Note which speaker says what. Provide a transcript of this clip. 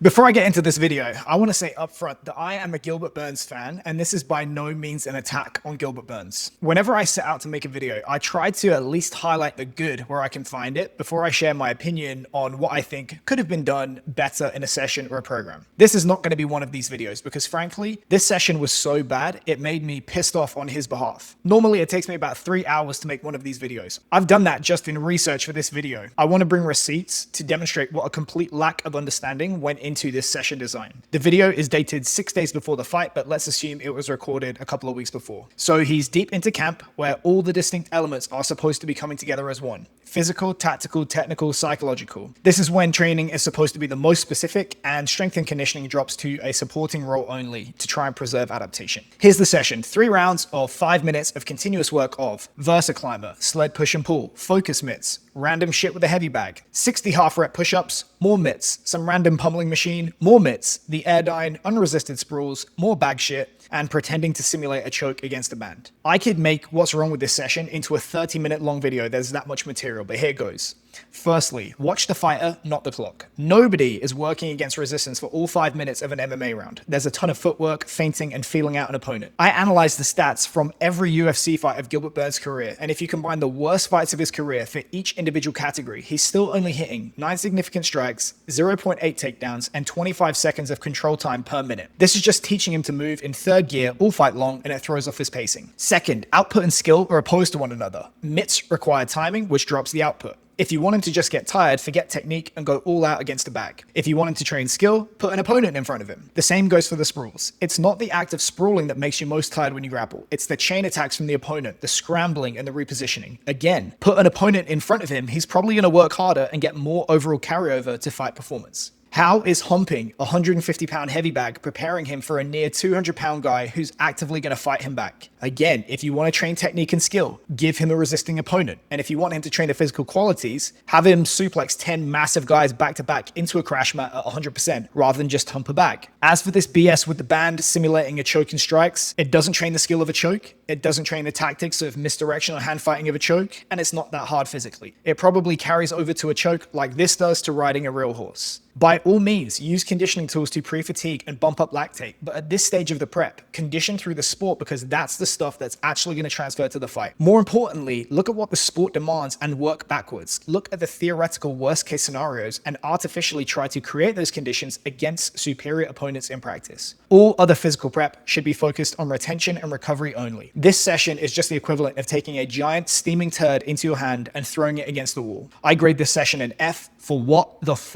Speaker 1: Before I get into this video, I want to say upfront that I am a Gilbert Burns fan, and this is by no means an attack on Gilbert Burns. Whenever I set out to make a video, I try to at least highlight the good where I can find it before I share my opinion on what I think could have been done better in a session or a program. This is not going to be one of these videos because frankly, this session was so bad, it made me pissed off on his behalf. Normally, it takes me about 3 hours to make one of these videos. I've done that just in research for this video. I want to bring receipts to demonstrate what a complete lack of understanding went into this session design. The video is dated 6 days before the fight, but let's assume it was recorded a couple of weeks before. So he's deep into camp where all the distinct elements are supposed to be coming together as one. Physical, tactical, technical, psychological. This is when training is supposed to be the most specific and strength and conditioning drops to a supporting role only to try and preserve adaptation. Here's the session. 3 rounds of 5 minutes of continuous work of Versa Climber, sled push and pull, focus mitts, random shit with a heavy bag, 60 half rep push-ups, more mitts, some random pummeling machine, more mitts, the Airdyne, unresisted sprawls, more bag shit, and pretending to simulate a choke against a band. I could make what's wrong with this session into a 30-minute long video. There's that much material, but here goes. Firstly, watch the fighter, not the clock. Nobody is working against resistance for all 5 minutes of an MMA round. There's a ton of footwork, feinting, and feeling out an opponent. I analyzed the stats from every UFC fight of Gilbert Burns' career, and if you combine the worst fights of his career for each individual category, he's still only hitting 9 significant strikes, 0.8 takedowns, and 25 seconds of control time per minute. This is just teaching him to move in third gear all fight long, and it throws off his pacing. Second, output and skill are opposed to one another. Mitts require timing, which drops the output. If you want him to just get tired, forget technique and go all out against a bag. If you want him to train skill, put an opponent in front of him. The same goes for the sprawls. It's not the act of sprawling that makes you most tired when you grapple. It's the chain attacks from the opponent, the scrambling and the repositioning. Again, put an opponent in front of him, he's probably going to work harder and get more overall carryover to fight performance. How is humping a 150-pound heavy bag preparing him for a near 200-pound guy who's actively going to fight him back? Again, if you want to train technique and skill, give him a resisting opponent. And if you want him to train the physical qualities, have him suplex 10 massive guys back-to-back into a crash mat at 100% rather than just hump a bag. As for this BS with the band simulating a choke and strikes, it doesn't train the skill of a choke, it doesn't train the tactics of misdirection or hand fighting of a choke, and it's not that hard physically. It probably carries over to a choke like this does to riding a real horse. By all means, use conditioning tools to pre-fatigue and bump up lactate, but at this stage of the prep, condition through the sport because that's the stuff that's actually going to transfer to the fight. More importantly, look at what the sport demands and work backwards. Look at the theoretical worst case scenarios and artificially try to create those conditions against superior opponents in practice. All other physical prep should be focused on retention and recovery only. This session is just the equivalent of taking a giant steaming turd into your hand and throwing it against the wall. I grade this session an F for what the fuck.